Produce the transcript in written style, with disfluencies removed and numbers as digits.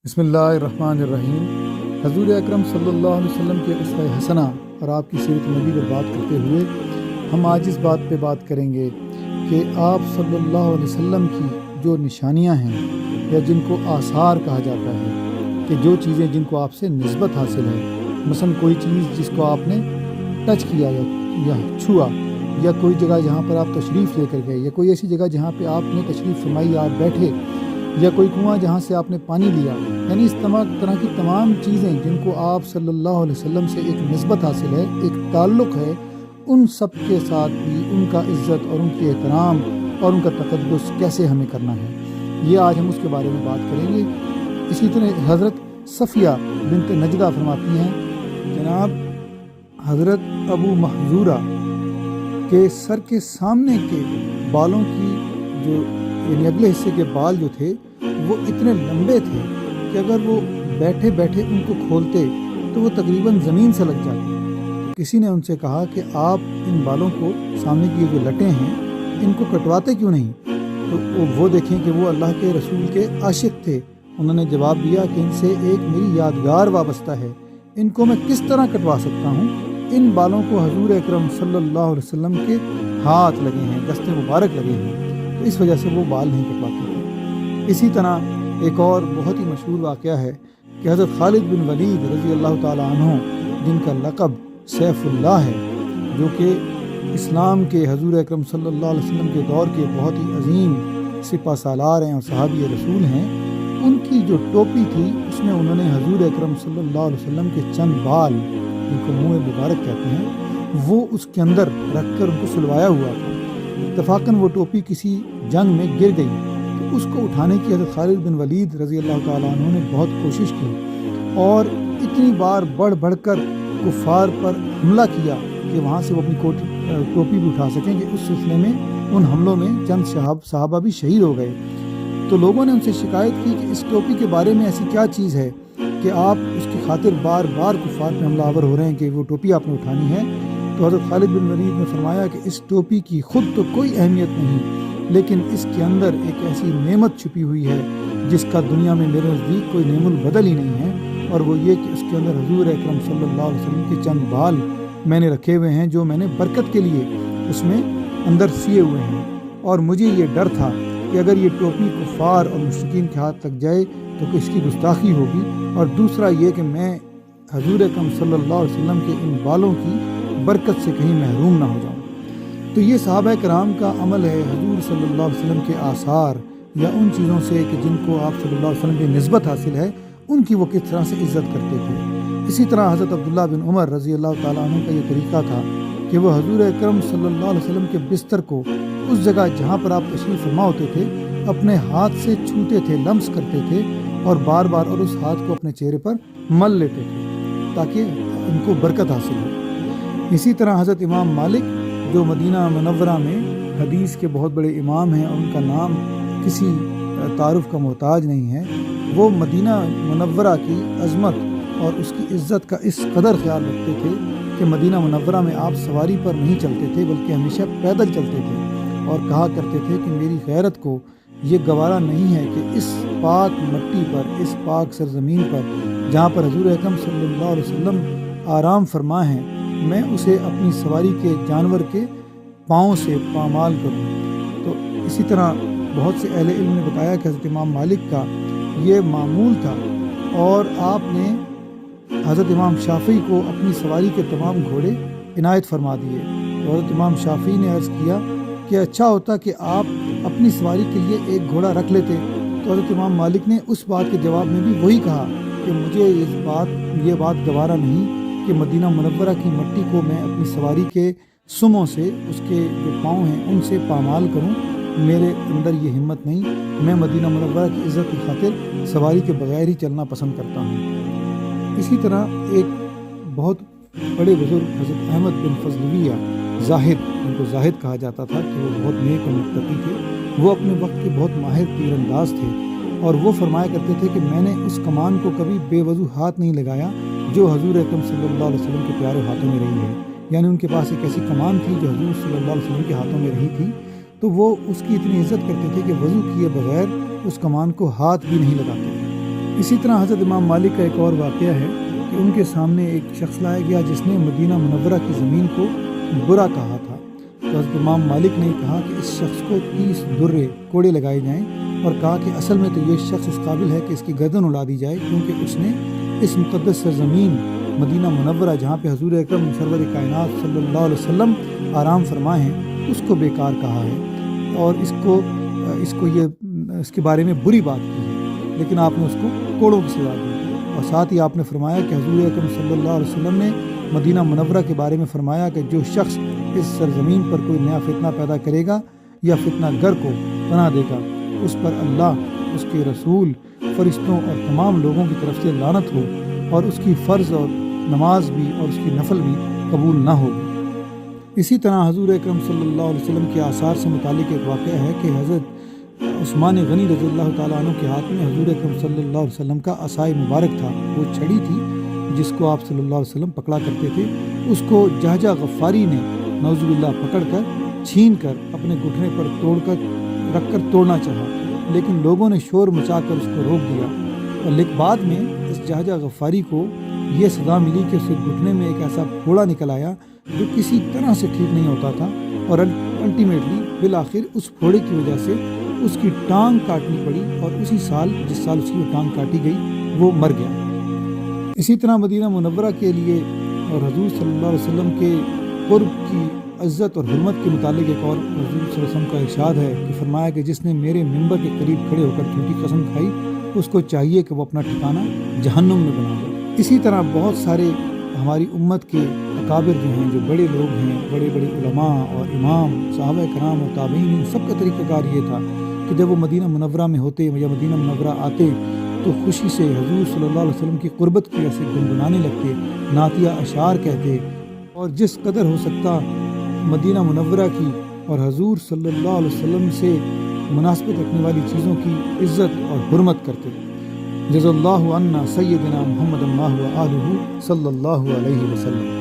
بسم اللہ الرحمن الرحیم۔ حضور اکرم صلی اللہ علیہ وسلم کے اسوہ حسنہ اور آپ کی سیرت نبی پر بات کرتے ہوئے ہم آج اس بات پہ بات کریں گے کہ آپ صلی اللہ علیہ وسلم کی جو نشانیاں ہیں یا جن کو آثار کہا جاتا ہے، کہ جو چیزیں جن کو آپ سے نسبت حاصل ہے، مثلا کوئی چیز جس کو آپ نے ٹچ کیا یا چھوا، یا کوئی جگہ جہاں پر آپ تشریف لے کر گئے، یا کوئی ایسی جگہ جہاں پہ آپ نے تشریف فرمائی، آپ بیٹھے، یا کوئی کنواں جہاں سے آپ نے پانی لیا، یعنی اس طرح کی تمام چیزیں جن کو آپ صلی اللہ علیہ وسلم سے ایک نسبت حاصل ہے، ایک تعلق ہے، ان سب کے ساتھ بھی ان کا عزت اور ان کے احترام اور ان کا تقدس کیسے ہمیں کرنا ہے، یہ آج ہم اس کے بارے میں بات کریں گے۔ اسی طرح حضرت صفیہ بنت نجدہ فرماتی ہیں، جناب حضرت ابو محذورہ کے سر کے سامنے کے بالوں کی جو یعنی اگلے حصے کے بال جو تھے وہ اتنے لمبے تھے کہ اگر وہ بیٹھے بیٹھے ان کو کھولتے تو وہ تقریباً زمین سے لگ جاتے۔ کسی نے ان سے کہا کہ آپ ان بالوں کو، سامنے کی جو لٹیں ہیں، ان کو کٹواتے کیوں نہیں؟ تو وہ دیکھیں کہ وہ اللہ کے رسول کے عاشق تھے۔ انہوں نے جواب دیا کہ ان سے ایک میری یادگار وابستہ ہے، ان کو میں کس طرح کٹوا سکتا ہوں؟ ان بالوں کو حضور اکرم صلی اللہ علیہ وسلم کے ہاتھ لگے ہیں، دست مبارک لگے ہیں، تو اس وجہ سے وہ بال نہیں کٹواتے تھے۔ اسی طرح ایک اور بہت ہی مشہور واقعہ ہے کہ حضرت خالد بن ولید رضی اللہ تعالیٰ عنہ، جن کا لقب سیف اللہ ہے، جو کہ اسلام کے حضور اکرم صلی اللہ علیہ وسلم کے دور کے بہت ہی عظیم سپہ سالار ہیں اور صحابی رسول ہیں، ان کی جو ٹوپی تھی اس میں انہوں نے حضور اکرم صلی اللہ علیہ وسلم کے چند بال، جن کو منہ مبارک کہتے ہیں، وہ اس کے اندر رکھ کر ان کو سلوایا ہوا تھا۔ اتفاقاً وہ ٹوپی کسی جنگ میں گر گئی تو اس کو اٹھانے کی حضرت خالد بن ولید رضی اللہ تعالیٰ عنہ نے بہت کوشش کی اور اتنی بار بڑھ بڑھ کر کفار پر حملہ کیا کہ وہاں سے وہ اپنی ٹوپی بھی اٹھا سکیں، کہ اس سلسلے میں ان حملوں میں چند صحابہ بھی شہید ہو گئے۔ تو لوگوں نے ان سے شکایت کی کہ اس ٹوپی کے بارے میں ایسی کیا چیز ہے کہ آپ اس کی خاطر بار بار کفار پہ حملہ آور ہو رہے ہیں کہ وہ ٹوپی آپ نے اٹھانی ہے؟ تو حضرت خالد بن ولید نے فرمایا کہ اس ٹوپی کی خود تو کوئی اہمیت نہیں، لیکن اس کے اندر ایک ایسی نعمت چھپی ہوئی ہے جس کا دنیا میں میرے نزدیک کوئی نعم البدل ہی نہیں ہے، اور وہ یہ کہ اس کے اندر حضور اکرم صلی اللہ علیہ وسلم کے چند بال میں نے رکھے ہوئے ہیں، جو میں نے برکت کے لیے اس میں اندر سیے ہوئے ہیں، اور مجھے یہ ڈر تھا کہ اگر یہ ٹوپی کفار اور مشرکین کے ہاتھ لگ جائے تو اس کی گستاخی ہوگی، اور دوسرا یہ کہ میں حضور اکرم صلی اللہ علیہ وسلم کے ان بالوں کی برکت سے کہیں محروم نہ ہو جاؤں۔ تو یہ صحابہ کرام کا عمل ہے، حضور صلی اللہ علیہ وسلم کے آثار یا ان چیزوں سے کہ جن کو آپ صلی اللہ علیہ وسلم کی نسبت حاصل ہے، ان کی وہ کس طرح سے عزت کرتے تھے۔ اسی طرح حضرت عبداللہ بن عمر رضی اللہ تعالیٰ عنہ کا یہ طریقہ تھا کہ وہ حضور اکرم صلی اللہ علیہ وسلم کے بستر کو اس جگہ جہاں پر آپ تشریف فرما ہوتے تھے اپنے ہاتھ سے چھوتے تھے، لمس کرتے تھے، اور بار بار اور اس ہاتھ کو اپنے چہرے پر مل لیتے تھے تاکہ ان کو برکت حاصل ہو۔ اسی طرح حضرت امام مالک، جو مدینہ منورہ میں حدیث کے بہت بڑے امام ہیں اور ان کا نام کسی تعارف کا محتاج نہیں ہے، وہ مدینہ منورہ کی عظمت اور اس کی عزت کا اس قدر خیال رکھتے تھے کہ مدینہ منورہ میں آپ سواری پر نہیں چلتے تھے بلکہ ہمیشہ پیدل چلتے تھے، اور کہا کرتے تھے کہ میری غیرت کو یہ گوارا نہیں ہے کہ اس پاک مٹی پر، اس پاک سرزمین پر جہاں پر حضور اکرم صلی اللہ علیہ وسلم آرام فرما ہیں، میں اسے اپنی سواری کے جانور کے پاؤں سے پامال کروں۔ تو اسی طرح بہت سے اہل علم نے بتایا کہ حضرت امام مالک کا یہ معمول تھا، اور آپ نے حضرت امام شافعی کو اپنی سواری کے تمام گھوڑے عنایت فرما دیے۔ تو حضرت امام شافعی نے عرض کیا کہ اچھا ہوتا کہ آپ اپنی سواری کے لیے ایک گھوڑا رکھ لیتے۔ تو حضرت امام مالک نے اس بات کے جواب میں بھی وہی کہا کہ مجھے یہ بات گوارا نہیں کہ مدینہ منورہ کی مٹی کو میں اپنی سواری کے سموں سے، اس کے جو پاؤں ہیں ان سے پامال کروں، میرے اندر یہ ہمت نہیں، میں مدینہ منورہ کی عزت کی خاطر سواری کے بغیر ہی چلنا پسند کرتا ہوں۔ اسی طرح ایک بہت بڑے بزرگ حضرت احمد بن فضلویہ زاہد، ان کو زاہد کہا جاتا تھا کہ وہ بہت نیک و متقی تھے، وہ اپنے وقت کے بہت ماہر تیر انداز تھے، اور وہ فرمایا کرتے تھے کہ میں نے اس کمان کو کبھی بے وضو ہاتھ نہیں لگایا جو حضور اکرم صلی اللہ علیہ وسلم کے پیارے ہاتھوں میں رہی ہے۔ یعنی ان کے پاس ایک ایسی کمان تھی جو حضور صلی اللہ علیہ وسلم کے ہاتھوں میں رہی تھی، تو وہ اس کی اتنی عزت کرتے تھے کہ وضو کیے بغیر اس کمان کو ہاتھ بھی نہیں لگاتے تھے۔ اسی طرح حضرت امام مالک کا ایک اور واقعہ ہے کہ ان کے سامنے ایک شخص لایا گیا جس نے مدینہ منورہ کی زمین کو برا کہا تھا، تو حضرت امام مالک نے کہا کہ اس شخص کو 30 درے کوڑے لگائے جائیں، اور کہا کہ اصل میں تو یہ شخص اس قابل ہے کہ اس کی گردن اڑا دی جائے، کیونکہ اس نے اس مقدس سرزمین مدینہ منورہ جہاں پہ حضور اکرم سرور کائنات صلی اللہ علیہ وسلم آرام فرمائے ہیں اس کو بیکار کہا ہے، اور اس کے بارے میں بری بات کی ہے، لیکن آپ نے اس کو کوڑوں کی سزا دی۔ اور ساتھ ہی آپ نے فرمایا کہ حضور اکرم صلی اللہ علیہ وسلم نے مدینہ منورہ کے بارے میں فرمایا کہ جو شخص اس سرزمین پر کوئی نیا فتنہ پیدا کرے گا یا فتنہ گر کو پناہ دے گا، اس پر اللہ، اس کے رسول، فرشتوں اور تمام لوگوں کی طرف سے لعنت ہو، اور اس کی فرض اور نماز بھی اور اس کی نفل بھی قبول نہ ہوگی۔ اسی طرح حضور اکرم صلی اللہ علیہ وسلم کے آثار سے متعلق ایک واقعہ ہے کہ حضرت عثمان غنی رضی اللہ تعالیٰ عنہ کے ہاتھ میں حضور اکرم صلی اللہ علیہ وسلم کا عصائے مبارک تھا، وہ چھڑی تھی جس کو آپ صلی اللہ علیہ وسلم پکڑا کرتے تھے، اس کو جہجہ غفاری نے نعوذ باللہ پکڑ کر چھین کر اپنے گھٹنے پر رکھ کر توڑنا چاہا، لیکن لوگوں نے شور مچا کر اس کو روک دیا، اور لیکن بعد میں اس جہجہ غفاری کو یہ سزا ملی کہ اس کے گھٹنے میں ایک ایسا پھوڑا نکل آیا جو کسی طرح سے ٹھیک نہیں ہوتا تھا، اور الٹیمیٹلی بالآخر اس پھوڑے کی وجہ سے اس کی ٹانگ کاٹنی پڑی، اور اسی سال جس سال اس کی ٹانگ کاٹی گئی وہ مر گیا۔ اسی طرح مدینہ منورہ کے لیے اور حضور صلی اللہ علیہ وسلم کے قرب کی عزت اور حرمت کے متعلق ایک اور حضور صلی اللہ علیہ وسلم کا ارشاد ہے کہ فرمایا کہ جس نے میرے منبر کے قریب کھڑے ہو کر جھوٹی قسم کھائی اس کو چاہیے کہ وہ اپنا ٹھکانہ جہنم میں بنا لے۔ اسی طرح بہت سارے ہماری امت کے اکابر جو ہیں، جو بڑے لوگ ہیں، بڑے بڑے علماء اور امام، صحابہ کرام اور تابعین، ان سب کا طریقہ کار یہ تھا کہ جب وہ مدینہ منورہ میں ہوتے یا مدینہ منورہ آتے تو خوشی سے حضور صلی اللہ علیہ وسلم کی قربت کی وجہ سے گنگنانے لگتے، نعتیہ اشعار کہتے، اور جس قدر ہو سکتا مدینہ منورہ کی اور حضور صلی اللہ علیہ وسلم سے مناسبت رکھنے والی چیزوں کی عزت اور حرمت کرتے۔ جزا اللہ عنا سیدنا محمد و آلہ صلی اللہ علیہ وسلم۔